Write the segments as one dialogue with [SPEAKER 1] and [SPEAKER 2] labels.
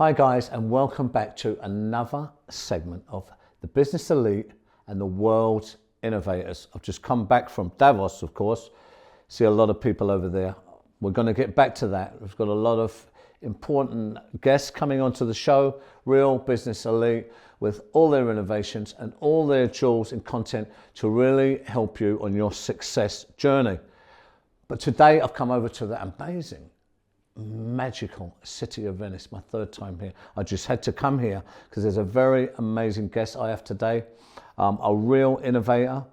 [SPEAKER 1] Hi guys, and welcome back to another segment of the Business Elite and the World's Innovators. I've just come back from Davos, of course. See a lot of people over there. We're going to get back to that. We've got a lot of important guests coming onto the show, real Business Elite, with all their innovations and all their jewels and content to really help you on your success journey. But today I've come over to the amazing, magical city of Venice, my third time here. I just had to come here because there's a very amazing guest I have today, a real innovator,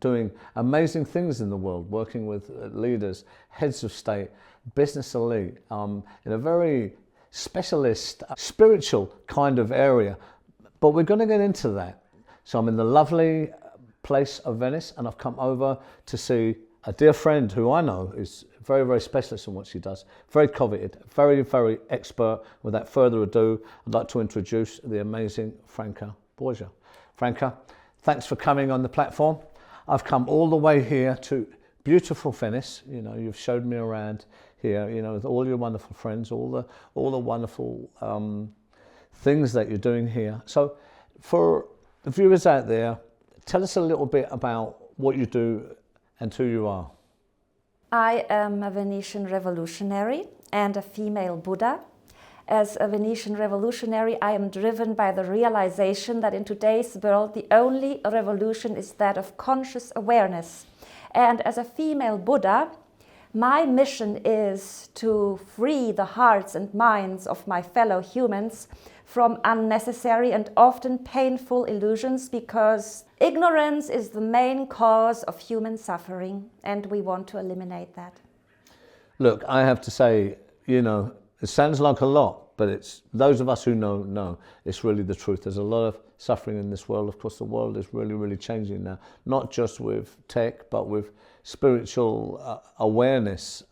[SPEAKER 1] doing amazing things in the world, working with leaders, heads of state, business elite, in a very specialist, spiritual kind of area. But we're going to get into that. So I'm in the lovely place of Venice, and I've come over to see a dear friend who I know is very, very specialist in what she does, very coveted, very, very expert. Without further ado, I'd like to introduce the amazing Franca Borgia. Franca, thanks for coming on the platform. I've come all the way here to beautiful Venice. You know, you've showed me around here, you know, with all your wonderful friends, all the wonderful things that you're doing here. So for the viewers out there, tell us a little bit about what you do and who you are.
[SPEAKER 2] I am a Venetian revolutionary and a female Buddha. As a Venetian revolutionary, I am driven by the realization that in today's world, the only revolution is that of conscious awareness. And as a female Buddha, my mission is to free the hearts and minds of my fellow humans from unnecessary and often painful illusions, because ignorance is the main cause of human suffering, and we want to eliminate that.
[SPEAKER 1] Look, I have to say, you know, it sounds like a lot, but it's those of us who know it's really the truth. There's a lot of suffering in this world. Of course, the world is really, really changing now, not just with tech, but with spiritual awareness,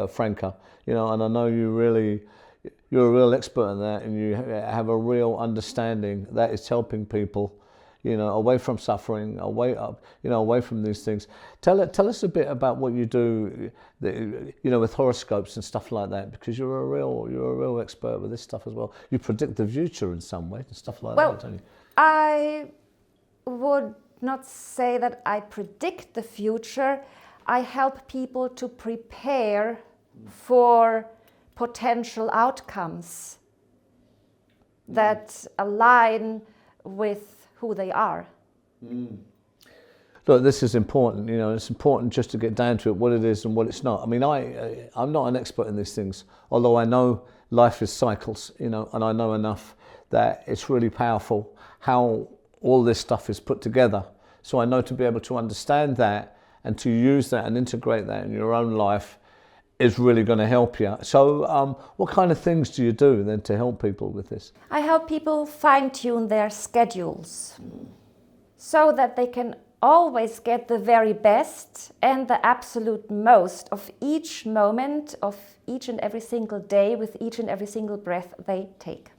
[SPEAKER 1] Franca. You know, and I know you're a real expert in that, and you have a real understanding that is helping people, you know, away from suffering, away from these things. Tell us a bit about what you do, you know, with horoscopes and stuff like that, because you're a real expert with this stuff as well. You predict the future in some way and stuff like that, don't you?
[SPEAKER 2] I would not say that I predict the future. I help people to prepare for potential outcomes that align with who they are.
[SPEAKER 1] Look, this is important, you know, it's important just to get down to it, what it is and what it's not. I mean, I'm not an expert in these things, although I know life is cycles, you know, and I know enough that it's really powerful how all this stuff is put together. So I know to be able to understand that and to use that and integrate that in your own life is really going to help you. So what kind of things do you do then to help people with this?
[SPEAKER 2] I help people fine-tune their schedules so that they can always get the very best and the absolute most of each moment of each and every single day with each and every single breath they take.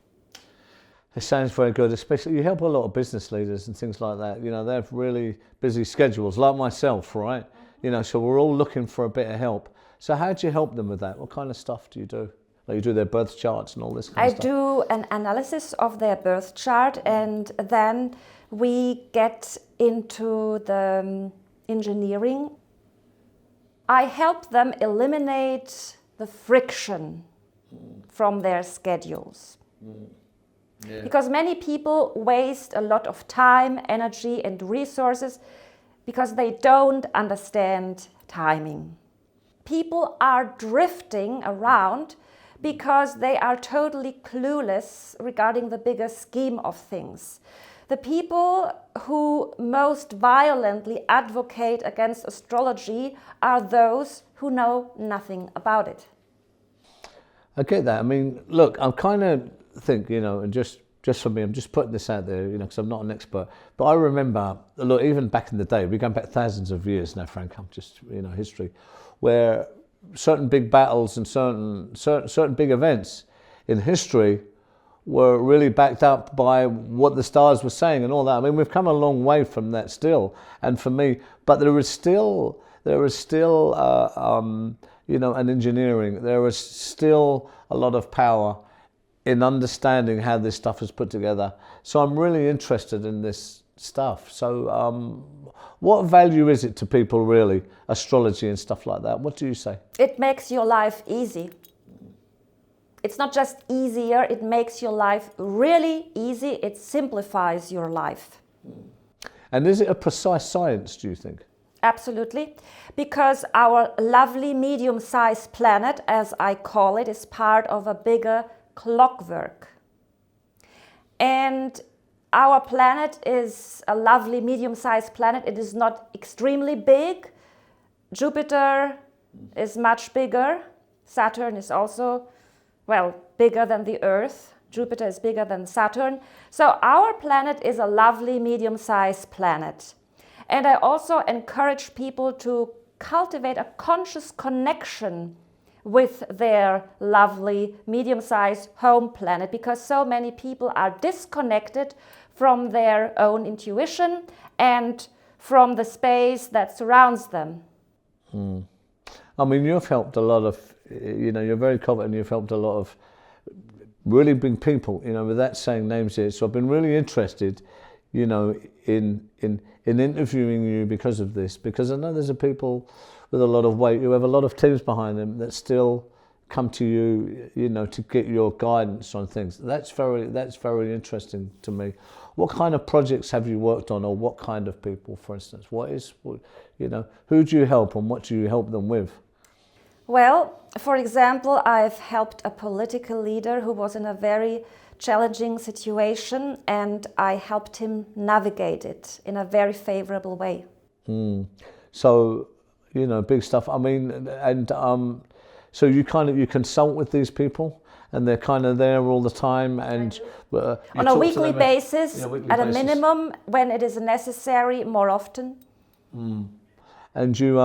[SPEAKER 1] It sounds very good, especially you help a lot of business leaders and things like that. You know, they have really busy schedules, like myself, right? You know, so we're all looking for a bit of help. So how do you help them with that? What kind of stuff do you do? Like you do their birth charts and all this kind of stuff?
[SPEAKER 2] I do an analysis of their birth chart, and then we get into the engineering. I help them eliminate the friction from their schedules. Yeah. Because many people waste a lot of time, energy and resources because they don't understand timing. People are drifting around because they are totally clueless regarding the bigger scheme of things. The people who most violently advocate against astrology are those who know nothing about it.
[SPEAKER 1] I get that. I mean, look, I'm kind of think, you know, and just for me, I'm just putting this out there, you know, because I'm not an expert. But I remember, look, even back in the day, we're going back thousands of years now, Frank, I'm just, you know, history, where certain big battles and certain big events in history were really backed up by what the stars were saying and all that. I mean, we've come a long way from that still. And for me, but there is still you know, an engineering. There is still a lot of power in understanding how this stuff is put together. So I'm really interested in this stuff. So what value is it to people, really, astrology and stuff like that? What do you say?
[SPEAKER 2] It makes your life easy. It's not just easier, it makes your life really easy. It simplifies your life.
[SPEAKER 1] And is it a precise science, do you think?
[SPEAKER 2] Absolutely, because our lovely medium-sized planet, as I call it, is part of a bigger clockwork. And our planet is a lovely medium-sized planet. It is not extremely big. Jupiter is much bigger. Saturn is also, well, bigger than the Earth. Jupiter is bigger than Saturn. So our planet is a lovely medium-sized planet. And I also encourage people to cultivate a conscious connection with their lovely medium-sized home planet, because so many people are disconnected from their own intuition and from the space that surrounds them.
[SPEAKER 1] I mean, you've helped a lot of, you're very confident, you've helped a lot of really big people, without saying names here. So I've been really interested, in interviewing you because of this, because I know there's people with a lot of weight who have a lot of teams behind them that still come to you, to get your guidance on things. That's very interesting to me. What kind of projects have you worked on, or what kind of people, for instance? Who do you help and what do you help them with?
[SPEAKER 2] Well, for example, I've helped a political leader who was in a very challenging situation, and I helped him navigate it in a very favorable way.
[SPEAKER 1] So, big stuff. I mean, and so you consult with these people, and they're kind of there all the time, and
[SPEAKER 2] on a weekly basis, at a
[SPEAKER 1] basis.
[SPEAKER 2] minimum, when it is necessary, more often.
[SPEAKER 1] And you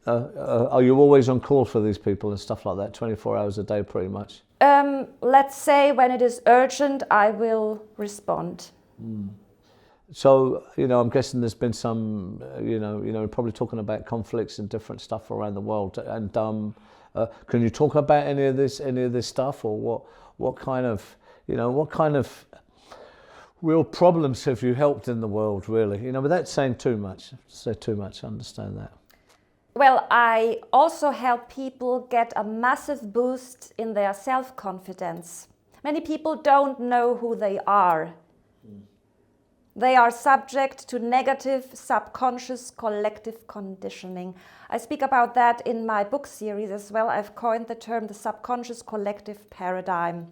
[SPEAKER 1] are you always on call for these people and stuff like that, 24 hours a day, pretty much?
[SPEAKER 2] Let's say when it is urgent, I will respond.
[SPEAKER 1] So, I'm guessing there's been some, probably talking about conflicts and different stuff around the world. And can you talk about any of this stuff, or what kind of real problems have you helped in the world, really? Without saying too much. I understand that.
[SPEAKER 2] Well, I also help people get a massive boost in their self-confidence. Many people don't know who they are. They are subject to negative, subconscious, collective conditioning. I speak about that in my book series as well. I've coined the term the subconscious collective paradigm.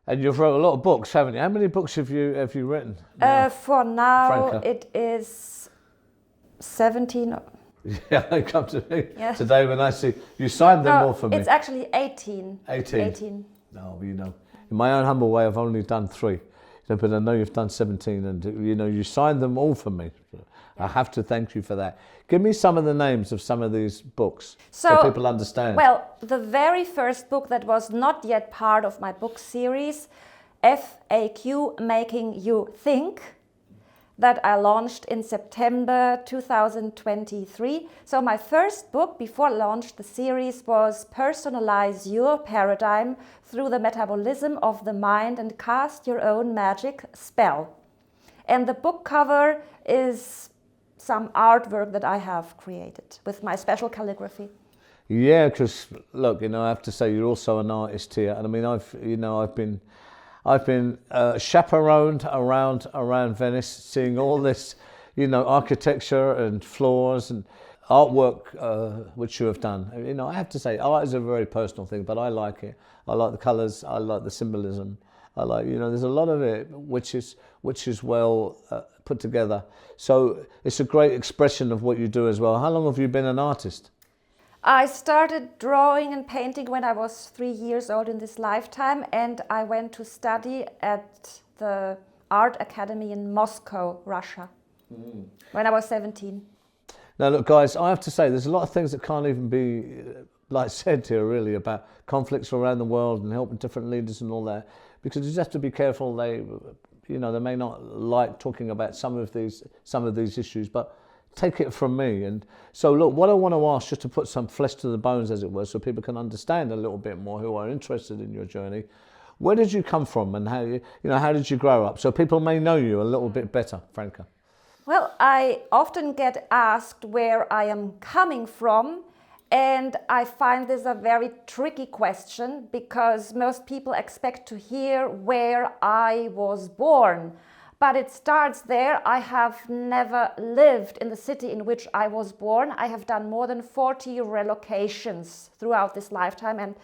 [SPEAKER 1] And you've wrote a lot of books, haven't you? How many books have you written?
[SPEAKER 2] For now,
[SPEAKER 1] Franca?
[SPEAKER 2] It is 17.
[SPEAKER 1] Yeah, they come to me
[SPEAKER 2] Yes.
[SPEAKER 1] today when I see you signed them all for me.
[SPEAKER 2] It's actually 18.
[SPEAKER 1] 18. No, in my own humble way, I've only done 3. But I know you've done 17, and you signed them all for me. I have to thank you for that. Give me some of the names of some of these books so people understand.
[SPEAKER 2] Well, the very first book that was not yet part of my book series, FAQ, Making You Think, that I launched in September 2023. So my first book before I launched the series was Personalize Your Paradigm Through the Metabolism of the Mind and Cast Your Own Magic Spell. And the book cover is some artwork that I have created with my special calligraphy.
[SPEAKER 1] Yeah, because look, I have to say you're also an artist here, and I mean I've been chaperoned around Venice, seeing all this, architecture and floors and artwork which you have done. I have to say, art is a very personal thing, but I like it. I like the colours. I like the symbolism. I like, there's a lot of it which is well put together. So it's a great expression of what you do as well. How long have you been an artist?
[SPEAKER 2] I started drawing and painting when I was 3 years old in this lifetime, and I went to study at the Art Academy in Moscow, Russia, when I was 17.
[SPEAKER 1] Now look guys, I have to say there's a lot of things that can't even be said here really about conflicts around the world and helping different leaders and all that, because you just have to be careful. They may not like talking about some of these issues, but take it from me. And so look, what I want to ask, just to put some flesh to the bones as it were, so people can understand a little bit more who are interested in your journey, Where did you come from, and how did you grow up? So people may know you a little bit better, Franca.
[SPEAKER 2] Well, I often get asked where I am coming from, and I find this a very tricky question because most people expect to hear where I was born. But it starts there. I have never lived in the city in which I was born. I have done more than 40 relocations throughout this lifetime, and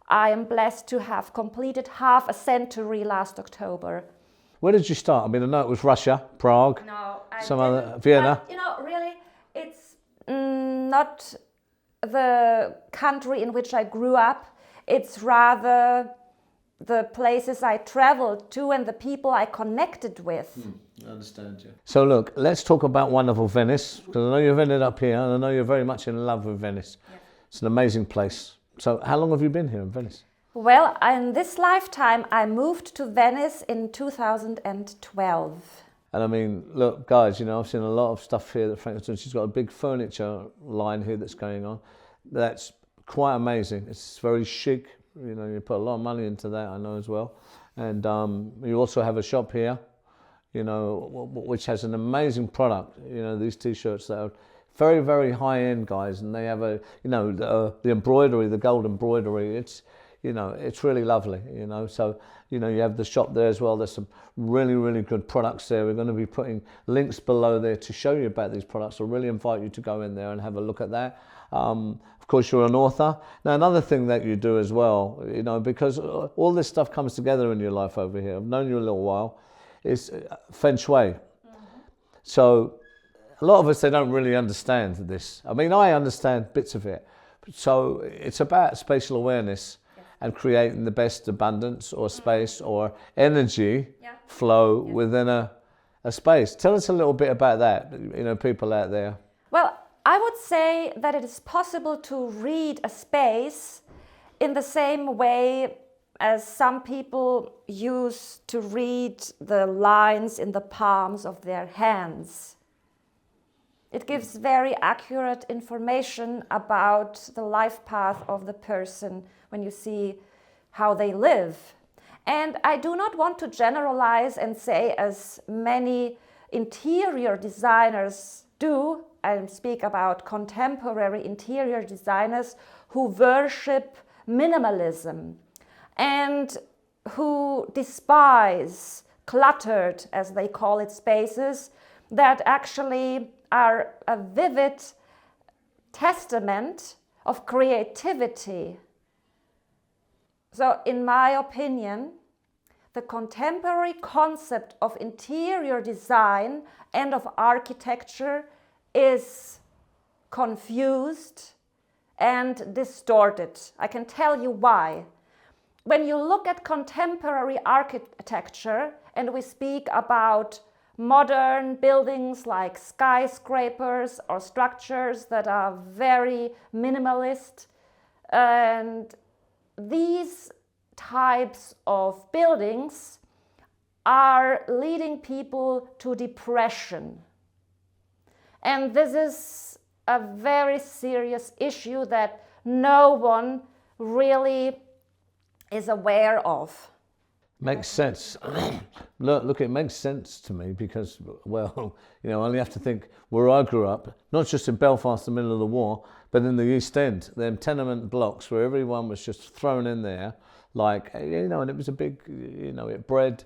[SPEAKER 2] I am blessed to have completed half a century last October.
[SPEAKER 1] Where did you start? I mean, I know it was Russia, Prague,
[SPEAKER 2] No,
[SPEAKER 1] some other, Vienna.
[SPEAKER 2] But, really, it's not the country in which I grew up. It's rather the places I traveled to and the people I connected with.
[SPEAKER 1] I understand you. So look, let's talk about wonderful Venice, because I know you've ended up here and I know you're very much in love with Venice. Yes. It's an amazing place. So how long have you been here in Venice?
[SPEAKER 2] Well, in this lifetime, I moved to Venice in 2012.
[SPEAKER 1] And I mean, look, guys, I've seen a lot of stuff here that Franca's done. She's got a big furniture line here that's going on. That's quite amazing. It's very chic. You put a lot of money into that, I know as well. And you also have a shop here, which has an amazing product. These T-shirts that are very, very high-end, guys. And they have the embroidery, the gold embroidery. It's really lovely, So, you have the shop there as well. There's some really, really good products there. We're going to be putting links below there to show you about these products. I really invite you to go in there and have a look at that. Of course, you're an author. Now, another thing that you do as well, because all this stuff comes together in your life over here. I've known you a little while. Is Feng Shui. Mm-hmm. So a lot of us, they don't really understand this. I mean, I understand bits of it. So it's about spatial awareness and creating the best abundance or space or energy flow within a space. Tell us a little bit about that, people out there.
[SPEAKER 2] Well, I would say that it is possible to read a space in the same way as some people use to read the lines in the palms of their hands. It gives very accurate information about the life path of the person when you see how they live. And I do not want to generalize and say, as many interior designers do, I speak about contemporary interior designers who worship minimalism and who despise cluttered, as they call it, spaces that actually are a vivid testament of creativity. So, in my opinion, the contemporary concept of interior design and of architecture is confused and distorted. I can tell you why. When you look at contemporary architecture and we speak about modern buildings like skyscrapers or structures that are very minimalist, and these types of buildings are leading people to depression. And this is a very serious issue that no one really is aware of.
[SPEAKER 1] Makes sense. Look, it makes sense to me because, well, I only have to think where I grew up, not just in Belfast, in the middle of the war, but in the East End, them tenement blocks where everyone was just thrown in there, like, and it was a big, it bred,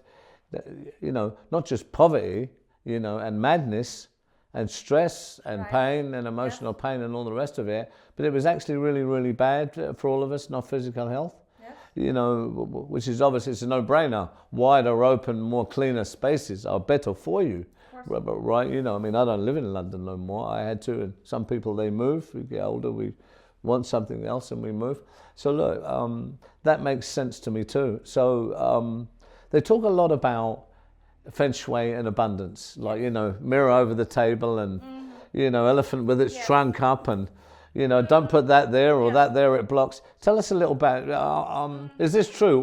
[SPEAKER 1] not just poverty, and madness, and stress and pain and emotional pain and all the rest of it, but it was actually really, really bad for all of us, not physical health. Which is obviously, it's a no-brainer. Wider, open, more cleaner spaces are better for you, right? I don't live in London no more. I had to, and some people, they move. We get older, we want something else, and we move. So look, that makes sense to me too. So they talk a lot about Feng Shui and abundance, like, mirror over the table and, elephant with its trunk up and, don't put that there or that there, it blocks. Tell us a little about, is this true?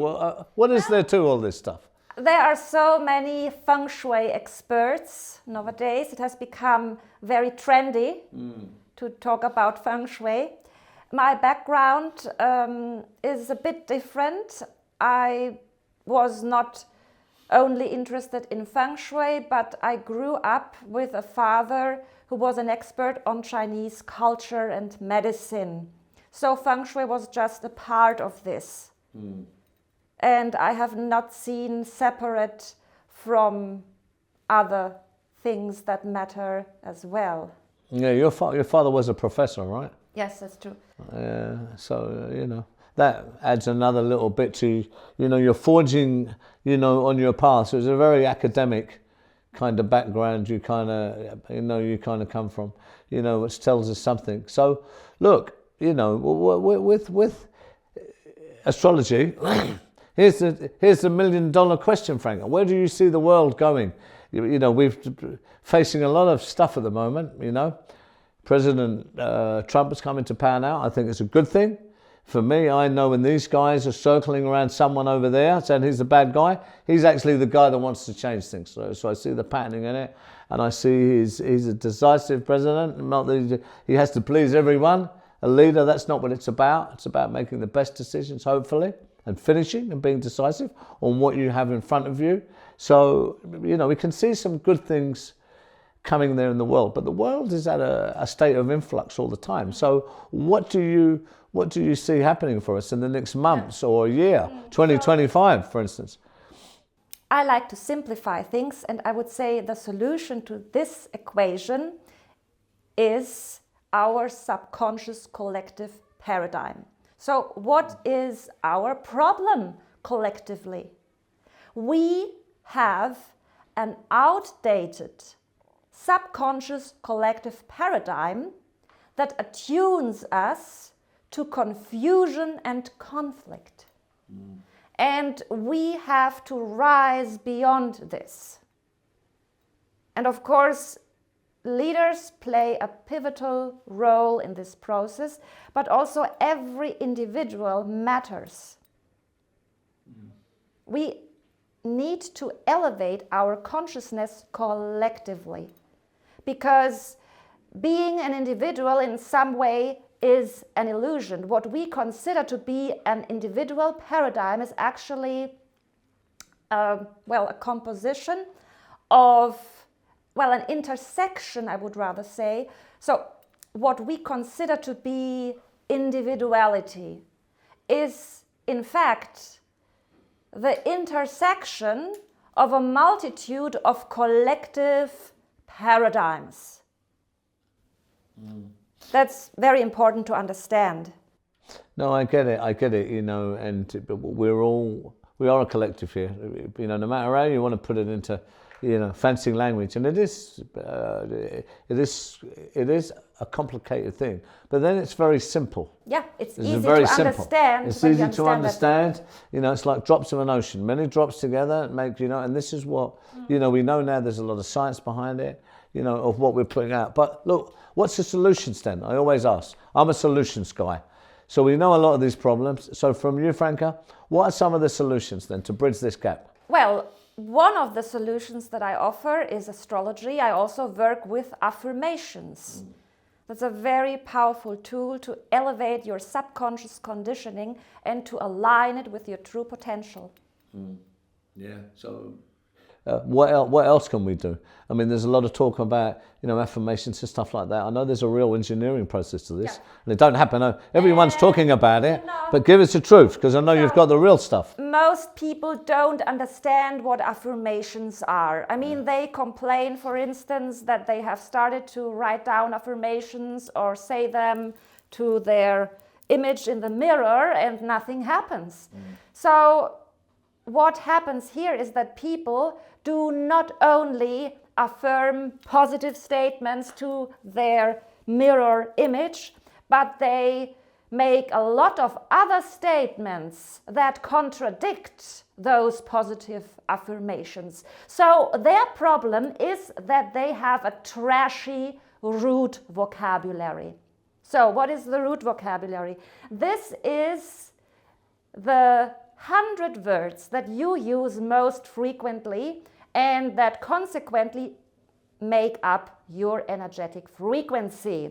[SPEAKER 1] What is there to all this stuff?
[SPEAKER 2] There are so many Feng Shui experts nowadays. It has become very trendy to talk about Feng Shui. My background is a bit different. I was not only interested in feng shui, but I grew up with a father who was an expert on Chinese culture and medicine. So feng shui was just a part of this. And I have not seen separate from other things that matter as well.
[SPEAKER 1] Yeah, your father was a professor, right?
[SPEAKER 2] Yes, that's true.
[SPEAKER 1] So, that adds another little bit to, you're forging, on your path. So it's a very academic kind of background you kind of come from, which tells us something. So, look, with astrology, here's the $1 million question, Franca. Where do you see the world going? We're facing a lot of stuff at the moment, President Trump has come into power now. I think it's a good thing. For me, I know when these guys are circling around someone over there saying he's the bad guy, he's actually the guy that wants to change things. So I see the patterning in it, and I see he's a decisive president. Not that he has to please everyone. A leader, that's not what it's about. It's about making the best decisions, hopefully, and finishing and being decisive on what you have in front of you. So, we can see some good things coming there in the world, but the world is at a state of influx all the time. So what do you see happening for us in the next months or a year, 2025, for instance?
[SPEAKER 2] I like to simplify things, and I would say the solution to this equation is our subconscious collective paradigm. So what is our problem collectively? We have an outdated subconscious collective paradigm that attunes us to confusion and conflict. And we have to rise beyond this. And of course, leaders play a pivotal role in this process, but also every individual matters. We need to elevate our consciousness collectively, because being an individual in some way is an illusion. What we consider to be an individual paradigm is actually a composition of, an intersection, I would rather say. So what we consider to be individuality is, in fact, the intersection of a multitude of collective paradigms. That's very important to understand.
[SPEAKER 1] No, I get it, and we are a collective here, no matter how you want to put it into, fancy language, and it is a complicated thing, but then it's very simple.
[SPEAKER 2] Yeah, it's easy to understand.
[SPEAKER 1] It's easy to understand. It's like drops of an ocean. Many drops together make, and this is what, we know now there's a lot of science behind it, of what we're putting out. But look, what's the solutions then? I always ask. I'm a solutions guy. So we know a lot of these problems. So from you, Franca, what are some of the solutions then to bridge this gap?
[SPEAKER 2] Well, one of the solutions that I offer is astrology. I also work with affirmations. That's a very powerful tool to elevate your subconscious conditioning and to align it with your true potential.
[SPEAKER 1] Yeah, so what else can we do? I mean, there's a lot of talk about, affirmations and stuff like that. I know there's a real engineering process to this, and it don't happen. Everyone's talking about it, but give us the truth, because I know you've got the real stuff.
[SPEAKER 2] Most people don't understand what affirmations are. I mean, they complain, for instance, that they have started to write down affirmations or say them to their image in the mirror, and nothing happens. So what happens here is that people do not only affirm positive statements to their mirror image, but they make a lot of other statements that contradict those positive affirmations. So their problem is that they have a trashy root vocabulary. So what is the root vocabulary? This is the 100 words that you use most frequently and that consequently make up your energetic frequency.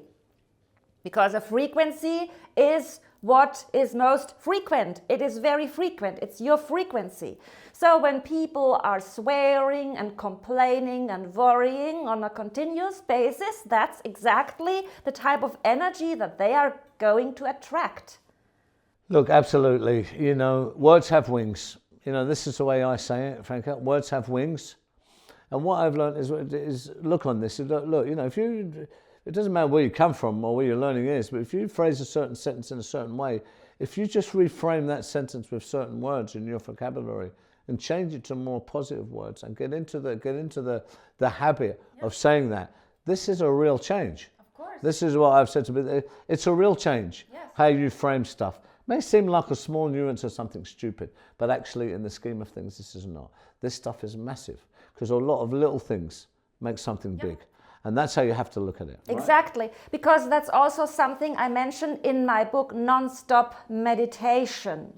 [SPEAKER 2] Because a frequency is what is most frequent. It is very frequent. It's your frequency. So when people are swearing and complaining and worrying on a continuous basis, that's exactly the type of energy that they are going to attract.
[SPEAKER 1] Look, absolutely. You know, words have wings. You know, this is the way I say it, Franca. Words have wings. And what I've learned is look on this. Look, you know, it doesn't matter where you come from or where your learning is, but if you phrase a certain sentence in a certain way, if you just reframe that sentence with certain words in your vocabulary and change it to more positive words and get into the habit of saying that, this is a real change.
[SPEAKER 2] Of course.
[SPEAKER 1] This is what I've said to me. It's a real change.
[SPEAKER 2] Yes.
[SPEAKER 1] How you frame stuff. May seem like a small nuance or something stupid, but actually in the scheme of things, this is not. This stuff is massive because a lot of little things make something big. And that's how you have to look at it. Right?
[SPEAKER 2] Exactly, because that's also something I mentioned in my book, Non-Stop Meditation.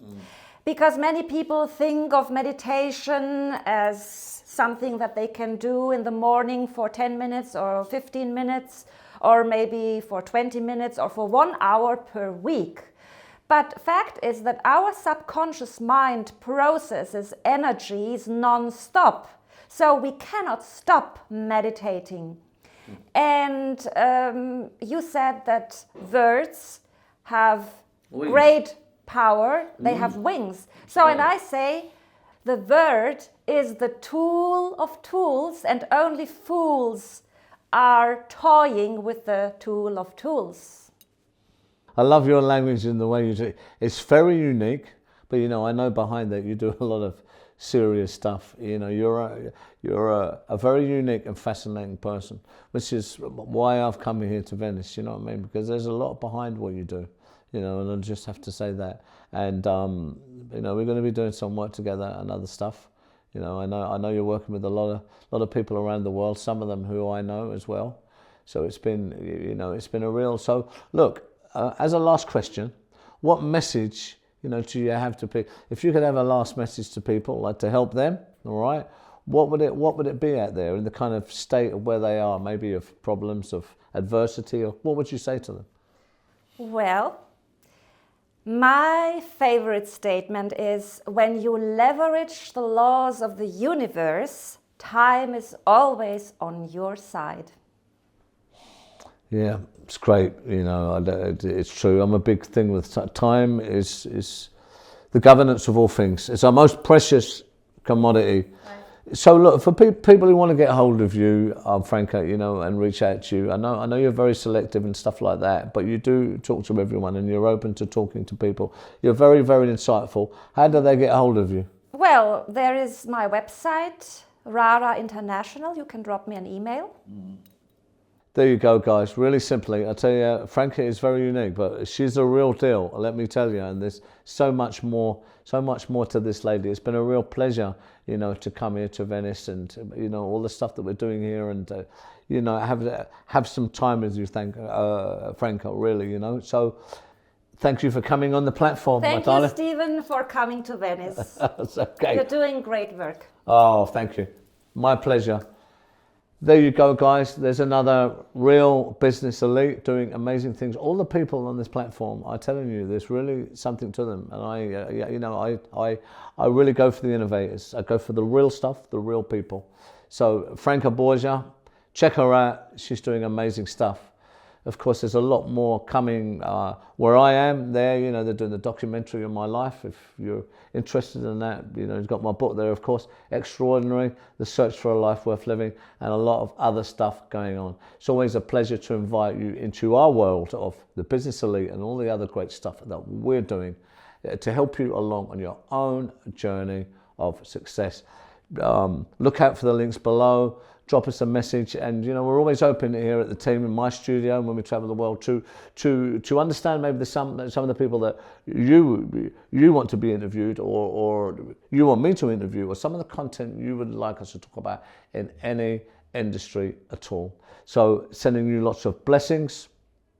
[SPEAKER 2] Because many people think of meditation as something that they can do in the morning for 10 minutes or 15 minutes, or maybe for 20 minutes or for 1 hour per week. But fact is that our subconscious mind processes energies non-stop. So we cannot stop meditating. And you said that words have
[SPEAKER 1] Wings.
[SPEAKER 2] great power, they have wings. So, and I say, the word is the tool of tools, and only fools are toying with the tool of tools.
[SPEAKER 1] I love your language and the way you do it. It's very unique, but you know, I know behind that you do a lot of serious stuff. You know, you're a very unique and fascinating person, which is why I've come here to Venice. You know what I mean? Because there's a lot behind what you do. You know, and I just have to say that. And you know, we're going to be doing some work together and other stuff. You know, I know you're working with a lot of people around the world. Some of them who I know as well. So it's been, you know, it's been a real. So look, as a last question, what message, you know, do you have to pick? If you could have a last message to people, like to help them, all right, what would it be out there in the kind of state of where they are, maybe of problems, of adversity, or what would you say to them?
[SPEAKER 2] Well, my favorite statement is, when you leverage the laws of the universe, time is always on your side.
[SPEAKER 1] Yeah, it's great. You know, it's true. I'm a big thing with time is the governance of all things. It's our most precious commodity. Right. So look, for people who want to get hold of you, Franca, you know, and reach out to you, I know you're very selective and stuff like that, but you do talk to everyone and you're open to talking to people. You're very, very insightful. How do they get hold of you?
[SPEAKER 2] Well, there is my website, Rara International. You can drop me an email.
[SPEAKER 1] There you go, guys. Really simply, I tell you, Franca is very unique, but she's a real deal, let me tell you. And there's so much more to this lady. It's been a real pleasure, you know, to come here to Venice and, you know, all the stuff that we're doing here and, you know, have some time with you, Franca, really, you know. So thank you for coming on the platform, my darling.
[SPEAKER 2] Thank you, Stephen, for coming to Venice.
[SPEAKER 1] That's okay.
[SPEAKER 2] You're doing great work.
[SPEAKER 1] Oh, thank you. My pleasure. There you go, guys. There's another real business elite doing amazing things. All the people on this platform, I'm telling you, there's really something to them. And you know, I really go for the innovators. I go for the real stuff, the real people. So Franca Borgia, check her out. She's doing amazing stuff. Of course, there's a lot more coming where I am there. You know, they're doing the documentary on my life. If you're interested in that, you know, you've got my book there, of course, Extraordinary, The Search for a Life Worth Living, and a lot of other stuff going on. It's always a pleasure to invite you into our world of the business elite and all the other great stuff that we're doing to help you along on your own journey of success. Look out for the links below. Drop us a message, and you know, we're always open here at the team in my studio and when we travel the world to understand maybe some of the people that you want to be interviewed or you want me to interview, or some of the content you would like us to talk about in any industry at all. So sending you lots of blessings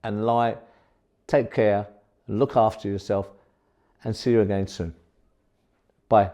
[SPEAKER 1] and light. Take care, look after yourself, and see you again soon. Bye.